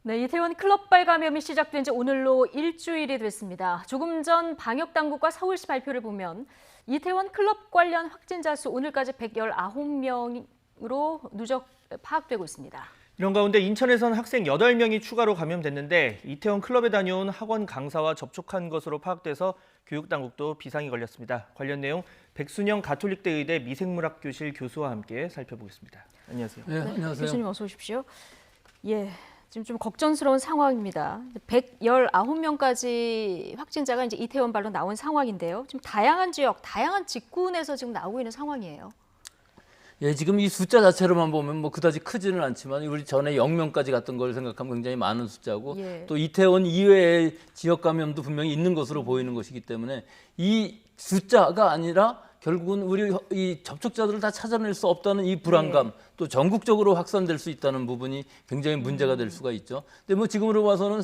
네, 이태원 클럽발 감염이 시작된 지 오늘로 일주일이 됐습니다. 조금 전 방역당국과 서울시 발표를 보면 이태원 클럽 관련 확진자 수 오늘까지 119명으로 누적 파악되고 있습니다. 이런 가운데 인천에선 학생 8명이 추가로 감염됐는데 이태원 클럽에 다녀온 학원 강사와 접촉한 것으로 파악돼서 교육당국도 비상이 걸렸습니다. 관련 내용 백순영 가톨릭대 의대 미생물학교실 교수와 함께 살펴보겠습니다. 안녕하세요. 네, 안녕하세요. 교수님 어서 오십시오. 예, 지금 좀 걱정스러운 상황입니다. 119명까지 확진자가 이제 이태원발로 나온 상황인데요. 지금 다양한 지역, 다양한 직군에서 지금 나오고 있는 상황이에요. 예, 지금 이 숫자 자체로만 보면 뭐 그다지 크지는 않지만 우리 전에 0명까지 갔던 걸 생각하면 굉장히 많은 숫자고 예. 또 이태원 이외의 지역 감염도 분명히 있는 것으로 보이는 것이기 때문에 이 숫자가 아니라 결국은 우리 이 접촉자들을 다 찾아낼 수 없다는 이 불안감, 또 전국적으로 확산될 수 있다는 부분이 굉장히 문제가 될 수가 있죠. 근데 뭐 지금으로 봐서는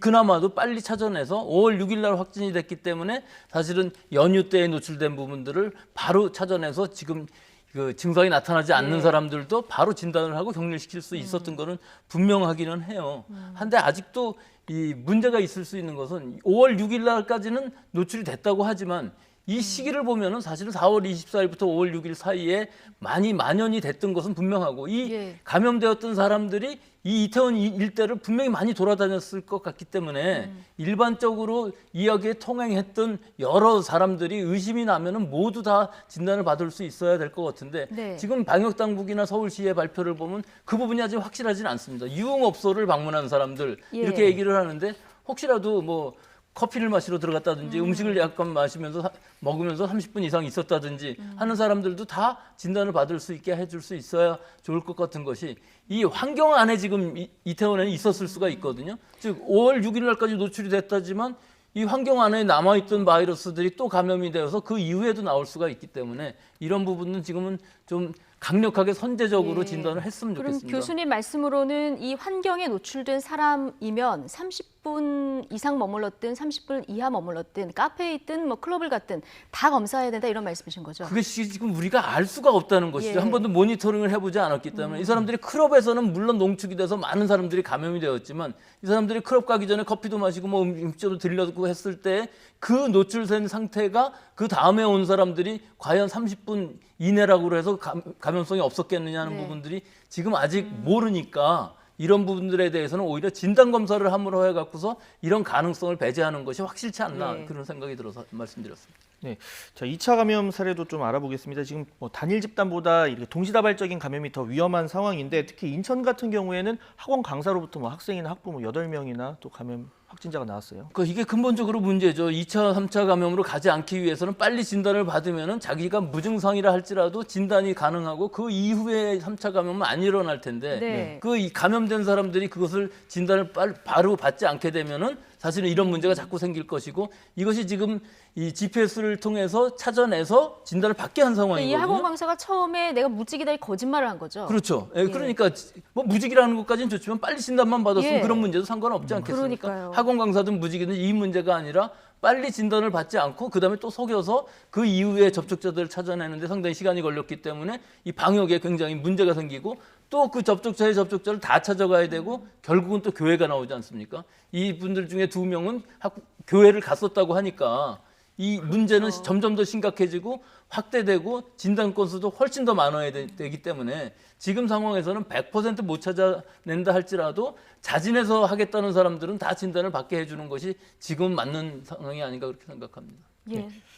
그나마도 빨리 찾아내서 5월 6일 날 확진이 됐기 때문에 사실은 연휴 때에 노출된 부분들을 바로 찾아내서 지금 그 증상이 나타나지 않는 사람들도 바로 진단을 하고 격리시킬 수 있었던 거는 분명하기는 해요. 한데 아직도 이 문제가 있을 수 있는 것은 5월 6일 날까지는 노출이 됐다고 하지만 이 시기를 보면은 사실은 4월 24일부터 5월 6일 사이에 많이 만연이 됐던 것은 분명하고 이 감염되었던 사람들이 이 이태원 일대를 분명히 많이 돌아다녔을 것 같기 때문에 일반적으로 이야기에 통행했던 여러 사람들이 의심이 나면은 모두 다 진단을 받을 수 있어야 될 것 같은데 지금 방역당국이나 서울시의 발표를 보면 그 부분이 아직 확실하지는 않습니다. 유흥업소를 방문한 사람들 이렇게 얘기를 하는데 혹시라도 뭐 커피를 마시러 들어갔다든지 음식을 약간 마시면서 먹으면서 30분 이상 있었다든지 하는 사람들도 다 진단을 받을 수 있게 해줄 수 있어야 좋을 것 같은 것이 이 환경 안에 지금 이태원에는 있었을 수가 있거든요. 즉 5월 6일 날까지 노출이 됐다지만 이 환경 안에 남아있던 바이러스들이 또 감염이 되어서 그 이후에도 나올 수가 있기 때문에 이런 부분은 지금은 좀 강력하게 선제적으로 진단을 했으면 좋겠습니다. 그럼 교수님 말씀으로는 이 환경에 노출된 사람이면 30분 이상 머물렀든 30분 이하 머물렀든 카페에 있든 뭐 클럽을 갔든 다 검사해야 된다 이런 말씀이신 거죠? 그것이 지금 우리가 알 수가 없다는 것이죠. 한 번도 모니터링을 해보지 않았기 때문에 이 사람들이 클럽에서는 물론 농축이 돼서 많은 사람들이 감염이 되었지만 이 사람들이 클럽 가기 전에 커피도 마시고 뭐 음식점도 들려고 했을 때 그 노출된 상태가 그 다음에 온 사람들이 과연 30분 이내라고 해서 감염성이 없었겠느냐 하는 부분들이 지금 아직 모르니까 이런 부분들에 대해서는 오히려 진단검사를 함으로 해갖고서 이런 가능성을 배제하는 것이 확실치 않나 그런 생각이 들어서 말씀드렸습니다. 네, 자 2차 감염 사례도 좀 알아보겠습니다. 지금 뭐 단일 집단보다 이렇게 동시다발적인 감염이 더 위험한 상황인데 특히 인천 같은 경우에는 학원 강사로부터 뭐 학생이나 학부모 8명이나 또 감염 확진자가 나왔어요. 이게 근본적으로 문제죠. 2차, 3차 감염으로 가지 않기 위해서는 빨리 진단을 받으면은 자기가 무증상이라 할지라도 진단이 가능하고 그 이후에 3차 감염은 안 일어날 텐데 그 감염된 사람들이 그것을 진단을 바로 받지 않게 되면은 사실은 이런 문제가 자꾸 생길 것이고 이것이 지금 이 GPS를 통해서 찾아내서 진단을 받게 한 상황이거든요. 이 학원 강사가 처음에 내가 무직이다 이 거짓말을 한 거죠. 그렇죠. 그러니까 뭐 무직이라는 것까지는 좋지만 빨리 진단만 받았으면 그런 문제도 상관없지 않겠습니까? 그러니까요. 학원 강사든 무직이든 이 문제가 아니라 빨리 진단을 받지 않고 그다음에 또 속여서 그 이후에 접촉자들을 찾아내는데 상당히 시간이 걸렸기 때문에 이 방역에 굉장히 문제가 생기고 또 그 접촉자의 접촉자를 다 찾아가야 되고 결국은 또 교회가 나오지 않습니까? 이분들 중에 2명은 교회를 갔었다고 하니까 이 문제는 점점 더 심각해지고 확대되고 진단 건수도 훨씬 더 많아야 되기 때문에 지금 상황에서는 100% 못 찾아낸다 할지라도 자진해서 하겠다는 사람들은 다 진단을 받게 해주는 것이 지금 맞는 상황이 아닌가 그렇게 생각합니다.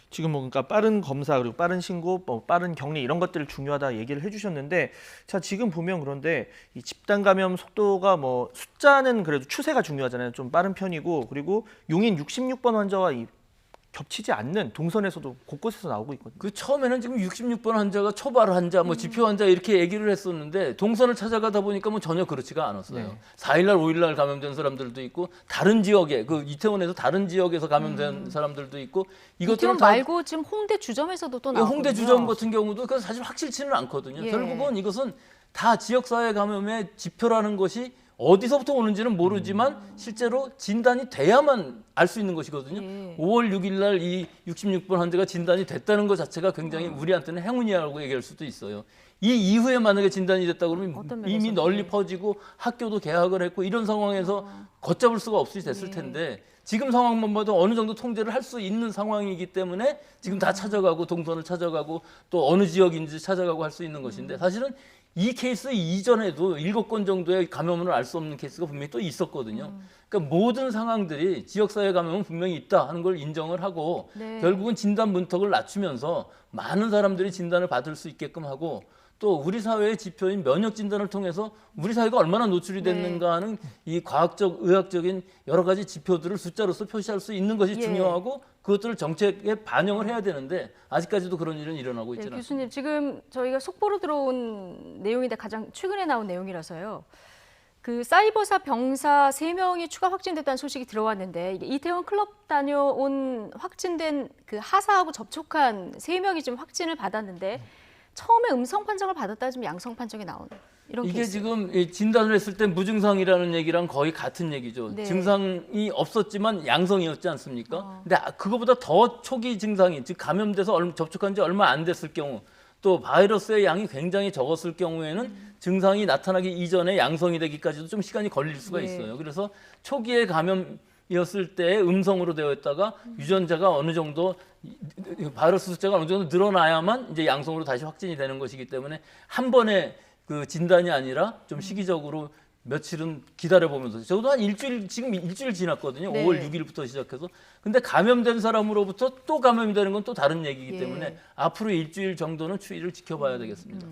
지금 뭐 그러니까 빠른 검사 그리고 빠른 신고, 뭐 빠른 격리 이런 것들을 중요하다 얘기를 해주셨는데 자 지금 보면 그런데 이 집단 감염 속도가 뭐 숫자는 그래도 추세가 중요하잖아요. 좀 빠른 편이고 그리고 용인 66번 환자와 이 겹치지 않는 동선에서도 곳곳에서 나오고 있거든요. 그 처음에는 지금 66번 환자가 초발 환자, 뭐 지표 환자 이렇게 얘기를 했었는데 동선을 찾아가다 보니까 뭐 전혀 그렇지가 않았어요. 4일날, 5일날 감염된 사람들도 있고 다른 지역에 그 이태원에서 다른 지역에서 감염된 사람들도 있고 이태원 말고 지금 홍대 주점에서도 또 나오거든요. 홍대 주점 같은 경우도 그 사실 확실치는 않거든요. 결국은 이것은 다 지역사회 감염의 지표라는 것이 어디서부터 오는지는 모르지만 실제로 진단이 돼야만 알 수 있는 것이거든요. 예. 5월 6일 날 이 66번 환자가 진단이 됐다는 것 자체가 굉장히 우리한테는 행운이라고 얘기할 수도 있어요. 이 이후에 만약에 진단이 됐다 그러면 어떤 면에서? 이미 널리 네. 퍼지고 학교도 개학을 했고 이런 상황에서 걷잡을 수가 없이 됐을 텐데 지금 상황만 봐도 어느 정도 통제를 할 수 있는 상황이기 때문에 지금 다 찾아가고 동선을 찾아가고 또 어느 지역인지 찾아가고 할 수 있는 것인데 사실은 이 케이스 이전에도 7건 정도의 감염을 알 수 없는 케이스가 분명히 또 있었거든요. 그러니까 모든 상황들이 지역사회 감염은 분명히 있다 하는 걸 인정을 하고 네. 결국은 진단 문턱을 낮추면서 많은 사람들이 진단을 받을 수 있게끔 하고 또 우리 사회의 지표인 면역 진단을 통해서 우리 사회가 얼마나 노출이 됐는가 하는 이 과학적, 의학적인 여러 가지 지표들을 숫자로서 표시할 수 있는 것이 예. 중요하고 그것들을 정책에 반영을 해야 되는데 아직까지도 그런 일은 일어나고 네, 있지는 않습니다. 교수님 지금 저희가 속보로 들어온 내용인데 가장 최근에 나온 내용이라서요. 그 사이버사 병사 3명이 추가 확진됐다는 소식이 들어왔는데 이게 이태원 클럽 다녀온 확진된 그 하사하고 접촉한 3명이 지금 확진을 받았는데 처음에 음성 판정을 받았다 지금 양성 판정이 나오는 이런 이게 케이스. 지금 이 진단을 했을 때 무증상이라는 얘기랑 거의 같은 얘기죠. 네. 증상이 없었지만 양성이었지 않습니까? 근데 그거보다 더 초기 증상이 즉 감염돼서 접촉한 지 얼마 안 됐을 경우 또 바이러스의 양이 굉장히 적었을 경우에는 증상이 나타나기 이전에 양성이 되기까지도 좀 시간이 걸릴 수가 네. 있어요. 그래서 초기에 감염이었을 때 음성으로 되어 있다가 유전자가 어느 정도 바이러스 숫자가 어느 정도 늘어나야만 이제 양성으로 다시 확진이 되는 것이기 때문에 한 번에 그 진단이 아니라 좀 시기적으로 며칠은 기다려보면서 적어도 한 일주일 지금 일주일 지났거든요. 네. 5월 6일부터 시작해서 근데 감염된 사람으로부터 또 감염이 되는 건 또 다른 얘기이기 예. 때문에 앞으로 일주일 정도는 추이를 지켜봐야 되겠습니다.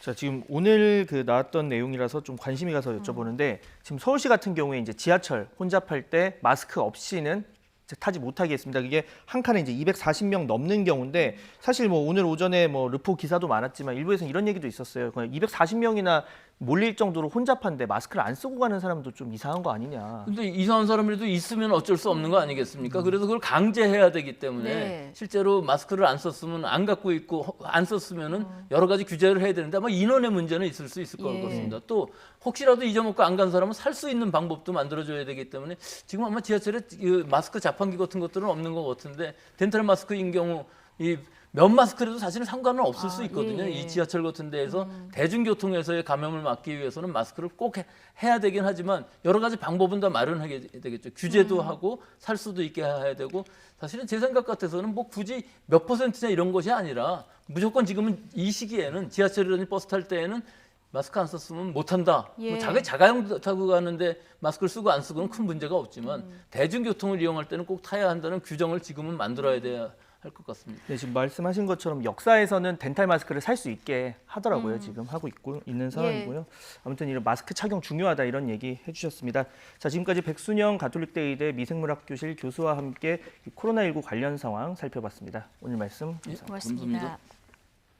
자, 지금 오늘 그 나왔던 내용이라서 좀 관심이 가서 여쭤보는데 지금 서울시 같은 경우에 이제 지하철 혼잡할 때 마스크 없이는 이제 타지 못하게 했습니다. 이게 한 칸에 이제 240명 넘는 경우인데 사실 뭐 오늘 오전에 뭐 르포 기사도 많았지만 일부에서는 이런 얘기도 있었어요. 240명이나 몰릴 정도로 혼잡한데 마스크를 안 쓰고 가는 사람도 좀 이상한 거 아니냐. 근데 이상한 사람이라도 있으면 어쩔 수 없는 거 아니겠습니까? 그래서 그걸 강제해야 되기 때문에 네. 실제로 마스크를 안 썼으면 안 갖고 있고 안 썼으면은 여러 가지 규제를 해야 되는데 아마 인원의 문제는 있을 수 있을 것 예. 같습니다. 또 혹시라도 잊어먹고 안 간 사람은 살 수 있는 방법도 만들어줘야 되기 때문에 지금 아마 지하철에 이 마스크 자판기 같은 것들은 없는 것 같은데 덴탈 마스크인 경우 이 면 마스크라도 사실은 상관은 없을 수 있거든요. 예. 이 지하철 같은 데에서 대중교통에서의 감염을 막기 위해서는 마스크를 꼭 해야 되긴 하지만 여러 가지 방법은 다 마련하게 되겠죠. 규제도 하고 살 수도 있게 해야 되고 사실은 제 생각 같아서는 뭐 굳이 몇 퍼센트냐 이런 것이 아니라 무조건 지금은 이 시기에는 지하철이라든지 버스 탈 때에는 마스크 안 썼으면 못 한다. 예. 뭐 자가용 타고 가는데 마스크를 쓰고 안 쓰고는 큰 문제가 없지만 대중교통을 이용할 때는 꼭 타야 한다는 규정을 지금은 만들어야 돼야 할 것 같습니다. 네, 지금 말씀하신 것처럼 역사에서는 덴탈 마스크를 살 수 있게 하더라고요. 지금 하고 있는 상황이고요. 아무튼 이런 마스크 착용 중요하다 이런 얘기 해주셨습니다. 자, 지금까지 백순영 가톨릭대 의대 미생물학교실 교수와 함께 이 코로나19 관련 상황 살펴봤습니다. 오늘 말씀 감사합니다. 고맙습니다. 감사합니다.